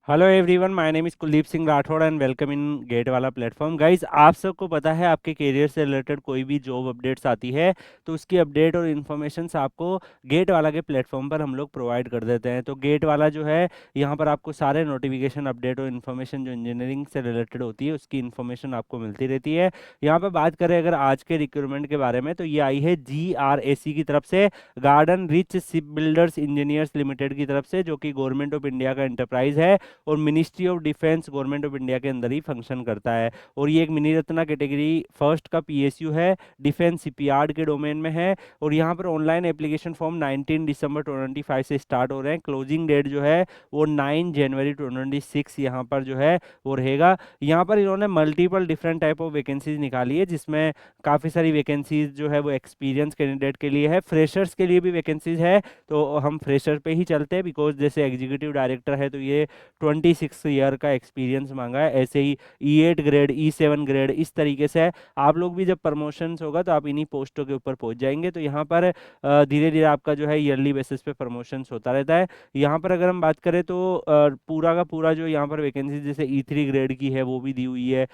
Hello everyone, my name is Kuldeep Singh Rathore and welcome in gate वाला platform. Guys, आप सबको पता है आपके करियर से रिलेटेड कोई भी जॉब अपडेट्स आती है तो उसकी अपडेट और इन्फॉर्मेशंस आपको गेट वाला के प्लेटफॉर्म पर हम लोग प्रोवाइड कर देते हैं। तो गेट वाला जो है, यहाँ पर आपको सारे नोटिफिकेशन, अपडेट और इन्फॉर्मेशन जो इंजीनियरिंग से रिलेटेड होती है उसकी इन्फॉर्मेशन आपको मिलती रहती है। यहाँ पर बात करें अगर आज के रिक्रूटमेंट के बारे में, तो ये आई है GRAC की तरफ से, garden rich ship builders engineers limited की तरफ से, जो कि गवर्नमेंट ऑफ इंडिया का इंटरप्राइज है और ministry of defence government of India के अंदर ही फंक्शन करता है। और ये एक मिनी रत्ना कैटेगरी फर्स्ट का PSU है, डिफेंस शिपयार्ड के डोमेन में है। और यहाँ पर ऑनलाइन एप्लीकेशन फॉर्म 19 दिसंबर 2025 से स्टार्ट हो रहे हैं। क्लोजिंग डेट जो है वो 9 जनवरी 2026 यहाँ पर जो है वो रहेगा। यहाँ पर इन्होंने multiple different type of vacancies निकाली है, जिसमें काफ़ी सारी वैकेंसीज जो है वो एक्सपीरियंस कैंडिडेट के लिए है, फ्रेशर्स के लिए भी वैकेंसीज है। तो हम फ्रेशर पे ही चलते हैं, बिकॉज जैसे एग्जीक्यूटिव डायरेक्टर है तो ये 26 ईयर का एक्सपीरियंस मांगा है। ऐसे ही E8 ग्रेड, E7 ग्रेड, इस तरीके से आप लोग भी जब प्रमोशंस होगा तो आप इन्हीं पोस्टों के ऊपर पहुंच जाएंगे। तो यहाँ पर धीरे धीरे आपका जो है ईयरली बेसिस पे प्रमोशंस होता रहता है। यहाँ पर अगर हम बात करें तो पूरा का पूरा जो यहाँ पर वैकेंसी जैसे E3 ग्रेड की है वो भी दी हुई है।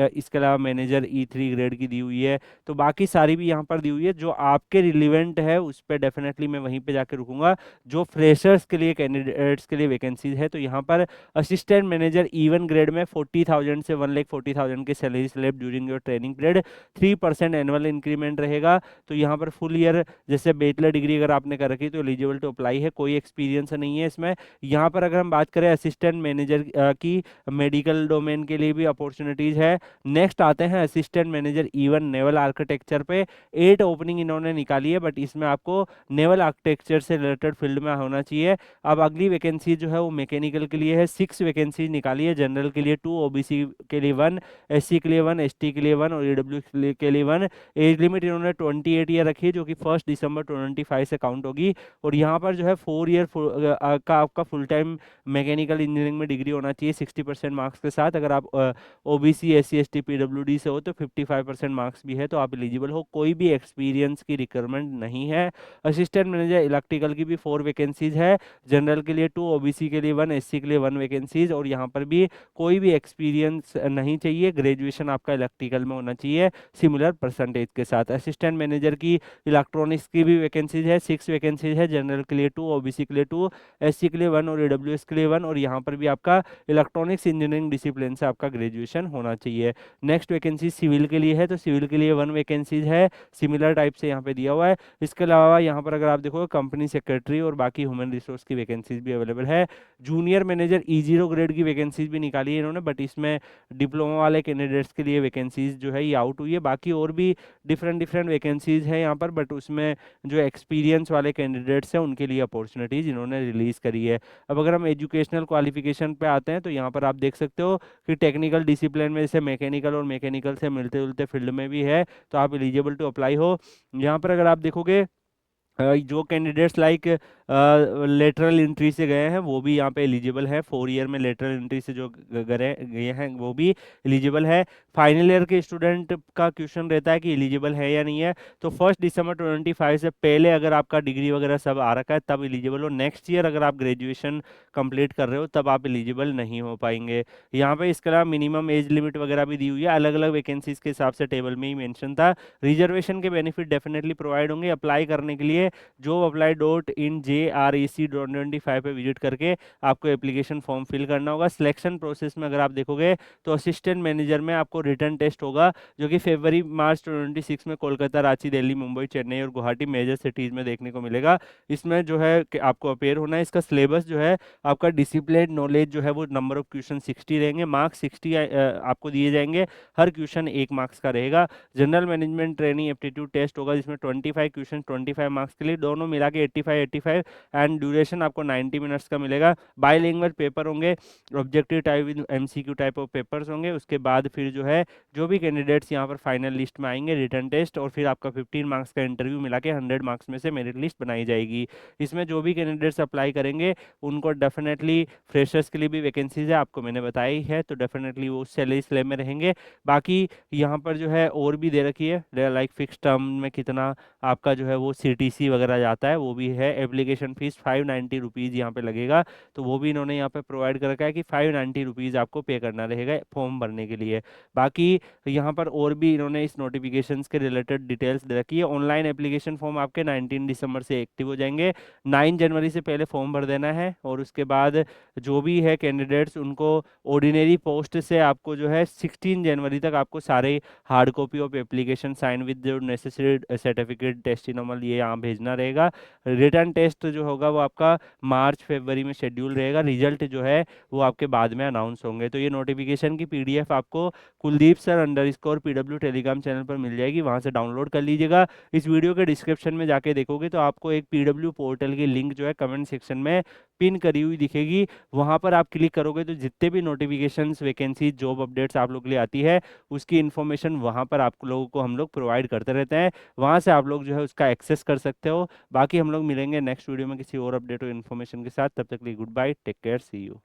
इसके अलावा मैनेजर E3 ग्रेड की दी हुई है। तो बाकी सारी भी यहाँ पर दी हुई है। जो आपके रिलीवेंट है उस पर डेफिनेटली मैं वहीं पे जाके रुकूंगा। जो फ्रेशर्स के लिए, कैंडिडेट्स के लिए वैकेंसीज है, तो यहाँ पर असिस्टेंट मैनेजर E1 ग्रेड में 40,000 से 1,40,000 की salary slab during your training period, 3% annual increment रहेगा। तो यहाँ पर फुल ईयर जैसे बैचलर डिग्री अगर आपने कर रखी तो एलिजिबल टू अप्लाई है, कोई एक्सपीरियंस नहीं है इसमें। यहाँ पर अगर हम बात करें असिस्टेंट मैनेजर की, मेडिकल डोमेन के लिए भी अपॉर्चुनिटीज है। नेक्स्ट आते हैं assistant manager E1 naval architecture पे। 8 ओपनिंग इन्होंने निकाली है, बट इसमें आपको नेवल आर्किटेक्चर से रिलेटेड फील्ड में होना चाहिए। अब अगली वैकेंसी जो है वो मैकेनिकल के लिए है। 6 वैकेंसी निकाली है, जनरल के लिए 2, OBC के लिए 1, SC के लिए 1, ST के लिए 1 और EW के लिए 1। एज लिमिट इन्होंने 28 ईयर रखी है, जो कि 1 दिसंबर 2025 से काउंट होगी। और यहाँ पर जो है 4 ईयर का आपका फुल टाइम मैकेनिकल इंजीनियरिंग में डिग्री होना चाहिए 60% मार्क्स के साथ। अगर आप OBC, SC, ST, PWD से हो तो 55% मार्क्स भी है तो आप एलिजिबल हो। कोई भी एक्सपीरियंस की रिक्वायरमेंट नहीं है। असिस्टेंट मैनेजर इलेक्ट्रिकल की भी 4 वैकेंसीज है, जनरल के लिए 2, OBC के लिए 1, SC के लिए 1 वैकेंसीज। और यहाँ पर भी कोई भी एक्सपीरियंस नहीं चाहिए, ग्रेजुएशन आपका इलेक्ट्रिकल में होना चाहिए सिमिलर परसेंटेज के साथ। असिस्टेंट मैनेजर की इलेक्ट्रॉनिक्स की भी वैकेंसीज है, 6 वैकेंसीज है, जनरल के लिए 2, OBC के लिए 2, SC के लिए 1 और AWS के लिए 1। और यहाँ पर भी आपका इलेक्ट्रॉनिक्स इंजीनियरिंग डिसिप्लिन से आपका ग्रेजुएशन होना चाहिए। नेक्स्ट वैकेंसी सिविल के लिए है, तो सिविल के लिए 1 वैकेंसीज है, सिमिलर टाइप से यहाँ पे दिया हुआ है। इसके अलावा यहाँ पर अगर आप देखो कंपनी सेक्रेटरी और बाकी ह्यूमन रिसोर्स की वैकेंसीज भी अवेलेबल है। जूनियर मैनेजर E0 ग्रेड की वैकेंसीज भी निकाली है इन्होंने, बट इसमें डिप्लोमा वाले कैंडिडेट्स के लिए वैकेंसीज जो है ये आउट हुई है। बाकी और भी डिफरेंट डिफरेंट वैकेंसीज है यहाँ पर, बट उसमें जो एक्सपीरियंस वाले कैंडिडेट्स हैं उनके लिए अपॉर्चुनिटीज इन्होंने रिलीज करी है। अब अगर हम एजुकेशनल क्वालिफिकेशन पे आते हैं तो यहाँ पर आप देख सकते हो कि टेक्निकल डिसिप्लिन में जैसे मैकेनिकल और मैकेनिकल से मिलते जुलते फील्ड में भी है तो आप एलिजिबल टू अप्लाई हो। यहाँ पर अगर आप देखोगे जो कैंडिडेट्स लाइक लेटरल एंट्री से गए हैं वो भी यहाँ पे एलिजिबल है। 4 ईयर में लेटरल एंट्री से जो गए गए हैं वो भी एलिजिबल है। फाइनल ईयर के स्टूडेंट का क्वेश्चन रहता है कि एलिजिबल है या नहीं है। तो 1 दिसंबर 2025 से पहले अगर आपका डिग्री वगैरह सब आ रखा है तब एलिजिबल हो। नेक्स्ट ईयर अगर आप ग्रेजुएशन कंप्लीट कर रहे हो तब आप एलिजिबल नहीं हो पाएंगे। यहाँ पे इसके अलावा मिनिमम एज लिमिट वगैरह भी दी हुई है, अलग अलग वैकेंसीज के हिसाब से टेबल में ही मेंशन था। रिजर्वेशन के बेनिफिट डेफिनेटली प्रोवाइड होंगे। अप्लाई करने के लिए jobapply.in JREC.25 पे विजिट करके आपको एप्लीकेशन फॉर्म फिल करना होगा। सिलेक्शन प्रोसेस में अगर आप देखोगे तो असिस्टेंट मैनेजर में आपको रिटर्न टेस्ट होगा, जो कि फरवरी मार्च 2026 में कोलकाता, रांची, दिल्ली, मुंबई, चेन्नई और गुवाहाटी मेजर सिटीज में देखने को मिलेगा। इसमें जो है कि आपको अपेयर होना है। इसका सिलेबस जो है आपका डिसिप्लिन नॉलेज जो है वो नंबर ऑफ क्वेश्चन 60 रहेंगे, मार्क्स 60 आपको दिए जाएंगे, हर क्वेश्चन 1 मार्क्स का रहेगा। General management training aptitude test होगा जिसमें 25 क्वेश्चन 25 मार्क्स के लिए, दोनों मिला के 85 85 एंड ड्यूरेशन आपको 90 मिनट्स का मिलेगा। बाईलिंगुअल पेपर होंगे, objective type MCQ type of papers होंगे। उसके बाद फिर जो है जो भी कैंडिडेट्स यहाँ पर फाइनल लिस्ट में आएंगे रिटर्न टेस्ट और फिर आपका 15 मार्क्स का इंटरव्यू मिला के 100 मार्क्स में से मेरिट लिस्ट बनाई जाएगी। इसमें जो भी कैंडिडेट्स अप्लाई करेंगे उनको डेफिनेटली फ्रेशर्स के लिए भी वैकेंसीज है, आपको मैंने बताई है, तो डेफिनेटली वो सैलरी स्लैब में रहेंगे। बाकी यहाँ पर जो है और भी दे रखी है लाइक फिक्स टर्म में कितना आपका जो है वो CTC वगैरह जाता है वो भी है। एप्लीकेशन एप्लीकेशन फीस 590 रुपीज़ यहाँ पे लगेगा। तो वो भी इन्होंने यहाँ पे प्रोवाइड कर रखा है कि 590 रुपीज़ आपको पे करना रहेगा फॉर्म भरने के लिए। बाकी यहाँ पर और भी इन्होंने इस नोटिफिकेशंस के रिलेटेड डिटेल्स दे रखी है। ऑनलाइन एप्लीकेशन फॉर्म आपके 19 दिसंबर से एक्टिव हो जाएंगे। 9 जनवरी से पहले फॉर्म भर देना है, और उसके बाद जो भी है कैंडिडेट्स उनको ऑर्डिनरी पोस्ट से आपको जो है 16 जनवरी तक आपको सारे hard copy of application sign with जो नेसेसरी सर्टिफिकेट टेस्टिमोनियल ये यहाँ भेजना रहेगा। रिटर्न टेस्ट जो होगा वो आपका मार्च फरवरी में शेड्यूल रहेगा। रिजल्ट जो है वो आपके बाद में अनाउंस होंगे। तो ये नोटिफिकेशन की पीडीएफ आपको Kuldeep sir underscore PW Telegram channel पर मिल जाएगी, वहां से डाउनलोड कर लीजिएगा। इस वीडियो के डिस्क्रिप्शन में जाके देखोगे तो आपको एक PW पोर्टल की लिंक जो है कमेंट सेक्शन में पिन करी हुई दिखेगी। वहां पर आप क्लिक करोगे तो जितने भी नोटिफिकेशंस वैकेंसी जॉब अपडेट्स आप लोग के लिए आती है उसकी इन्फॉर्मेशन वहां पर आप लोगों को हम लोग प्रोवाइड करते रहते हैं। वहां से आप लोग जो है उसका एक्सेस कर सकते हो। बाकी हम लोग मिलेंगे नेक्स्ट वीडियो में किसी और अपडेट और इन्फॉर्मेशन के साथ। तब तक के लिए good bye, take care, see you.